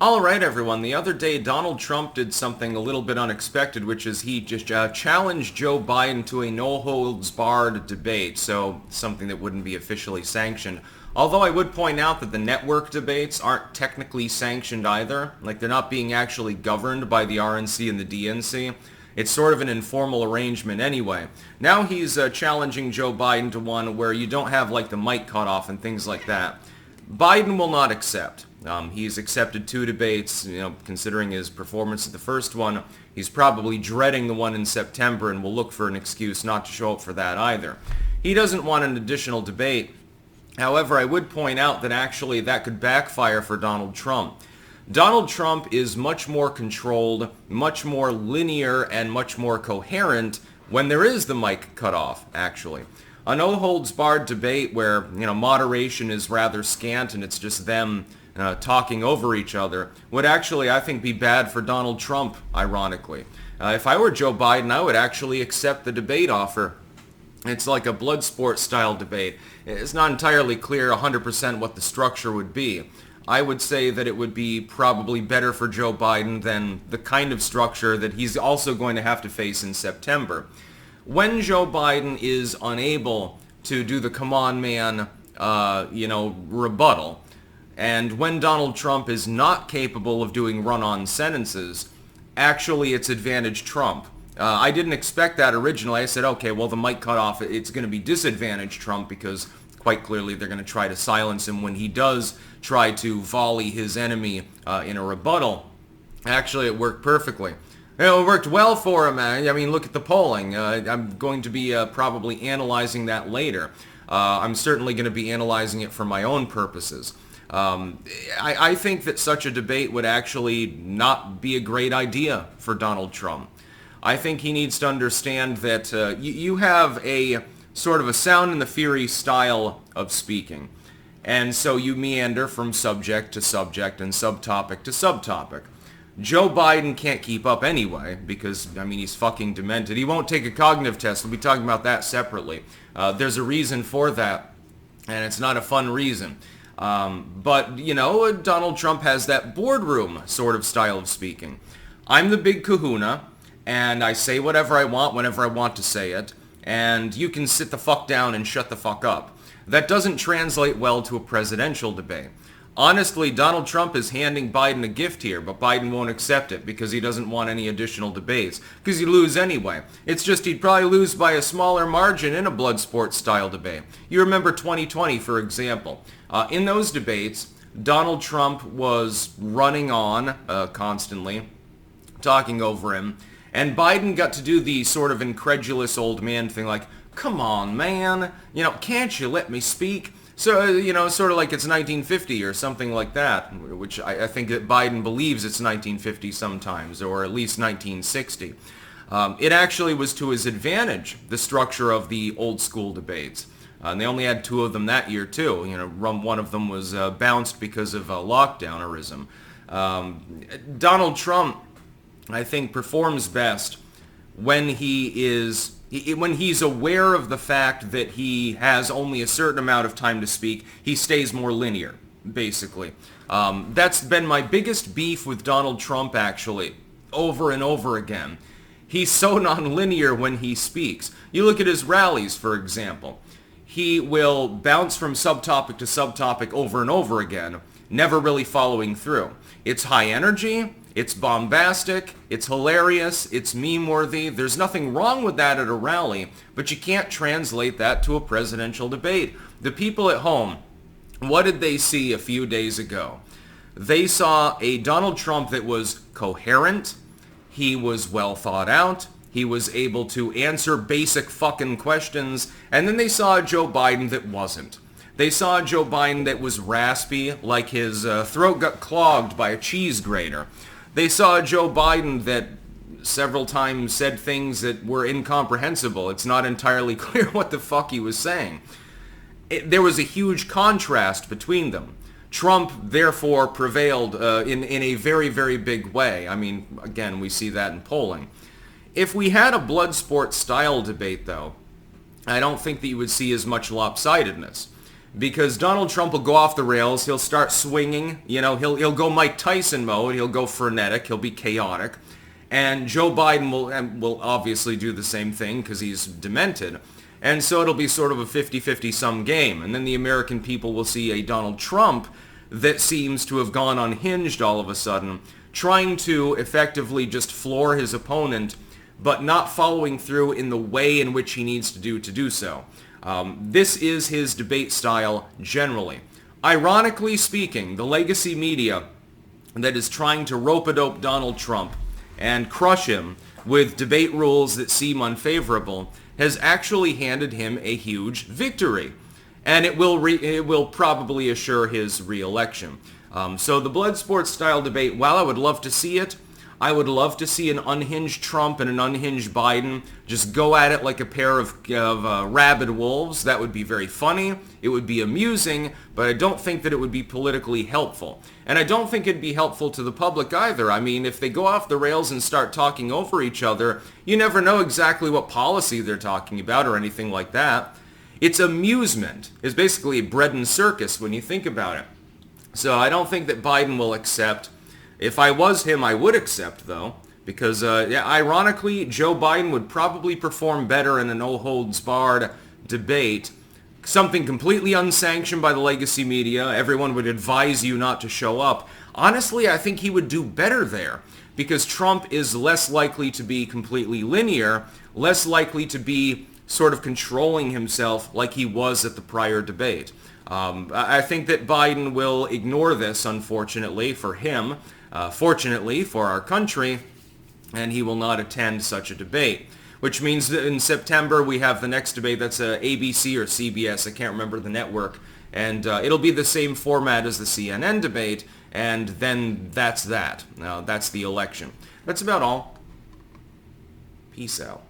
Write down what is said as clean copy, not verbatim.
All right, everyone. The other day, Donald Trump did something a little bit unexpected, which is he just challenged Joe Biden to a no-holds-barred debate, so something that wouldn't be officially sanctioned. Although I would point out that the network debates aren't technically sanctioned either. Like, they're not being actually governed by the RNC and the DNC. It's sort of an informal arrangement anyway. Now he's challenging Joe Biden to one where you don't have, like, the mic cut off and things like that. Biden will not accept. He's accepted 2 debates, considering his performance at the first one. He's probably dreading the one in September and will look for an excuse not to show up for that either. He doesn't want an additional debate. However, I would point out that actually that could backfire for Donald Trump. Donald Trump is much more controlled, much more linear, and much more coherent when there is the mic cut off, actually. A no-holds-barred debate where, moderation is rather scant and it's just them talking over each other would actually, I think, be bad for Donald Trump, ironically. If I were Joe Biden, I would actually accept the debate offer. It's like a Bloodsport style debate. It's not entirely clear 100% what the structure would be. I would say that it would be probably better for Joe Biden than the kind of structure that he's also going to have to face in September. When Joe Biden is unable to do the come on man, rebuttal, and when Donald Trump is not capable of doing run-on sentences, actually it's advantage Trump. I didn't expect that originally. I said, okay, well, the mic cut off, it's going to be disadvantage Trump because quite clearly they're going to try to silence him when he does try to volley his enemy in a rebuttal. Actually, it worked perfectly. It worked well for him. I mean, look at the polling. I'm going to be probably analyzing that later. I'm certainly going to be analyzing it for my own purposes. I think that such a debate would actually not be a great idea for Donald Trump. I think he needs to understand that you have a sort of a sound and the fury style of speaking. And so you meander from subject to subject and subtopic to subtopic. Joe Biden can't keep up anyway because, he's fucking demented. He won't take a cognitive test. We'll be talking about that separately. There's a reason for that, and it's not a fun reason. But Donald Trump has that boardroom sort of style of speaking. I'm the Big Kahuna, and I say whatever I want whenever I want to say it, and you can sit the fuck down and shut the fuck up. That doesn't translate well to a presidential debate. Honestly, Donald Trump is handing Biden a gift here, but Biden won't accept it because he doesn't want any additional debates, because he'd lose anyway. It's just he'd probably lose by a smaller margin in a Bloodsport-style debate. You remember 2020, for example. In those debates, Donald Trump was running on constantly, talking over him, and Biden got to do the sort of incredulous old man thing like, come on, man, can't you let me speak? So, sort of like it's 1950 or something like that, which I think that Biden believes it's 1950 sometimes, or at least 1960. It actually was to his advantage, the structure of the old school debates. And they only had 2 of them that year, too. One of them was bounced because of lockdownerism. Donald Trump, I think, performs best when when he's aware of the fact that he has only a certain amount of time to speak. He stays more linear, basically. That's been my biggest beef with Donald Trump, actually, over and over again. He's so non-linear when he speaks. You look at his rallies, for example. He will bounce from subtopic to subtopic over and over again, never really following through. It's high energy, it's bombastic, it's hilarious, it's meme-worthy. There's nothing wrong with that at a rally, but you can't translate that to a presidential debate. The people at home, what did they see a few days ago? They saw a Donald Trump that was coherent, he was well thought out, he was able to answer basic fucking questions, and then they saw a Joe Biden that wasn't. They saw a Joe Biden that was raspy, like his throat got clogged by a cheese grater. They saw a Joe Biden that several times said things that were incomprehensible. It's not entirely clear what the fuck he was saying. There was a huge contrast between them. Trump, therefore, prevailed in a very, very big way. Again, we see that in polling. If we had a Bloodsport-style debate, though, I don't think that you would see as much lopsidedness. because Donald Trump will go off the rails. He'll start swinging. He'll go Mike Tyson mode. He'll go frenetic. He'll be chaotic. And Joe Biden will obviously do the same thing because he's demented. And so it'll be sort of a 50-50 sum game. And then the American people will see a Donald Trump that seems to have gone unhinged all of a sudden, trying to effectively just floor his opponent, but not following through in the way in which he needs to do so. This is his debate style generally. Ironically speaking, the legacy media that is trying to rope-a-dope Donald Trump and crush him with debate rules that seem unfavorable has actually handed him a huge victory. And it will probably assure his re-election. So the Bloodsport style debate, while I would love to see it, I would love to see an unhinged Trump and an unhinged Biden just go at it like a pair of rabid wolves. That would be very funny. It would be amusing, but I don't think that it would be politically helpful. And I don't think it'd be helpful to the public either. I mean, if they go off the rails and start talking over each other, you never know exactly what policy they're talking about or anything like that. It's amusement. It's basically bread and circus when you think about it. So I don't think that Biden will accept. If I was him, I would accept, though, because, ironically, Joe Biden would probably perform better in a no-holds-barred debate, something completely unsanctioned by the legacy media. Everyone would advise you not to show up. Honestly, I think he would do better there, because Trump is less likely to be completely linear, less likely to be sort of controlling himself like he was at the prior debate. I think that Biden will ignore this, unfortunately, for him, fortunately for our country, and he will not attend such a debate. Which means that in September we have the next debate. That's ABC or CBS, I can't remember the network, and it'll be the same format as the CNN debate, and then that's that. That's the election. That's about all. Peace out.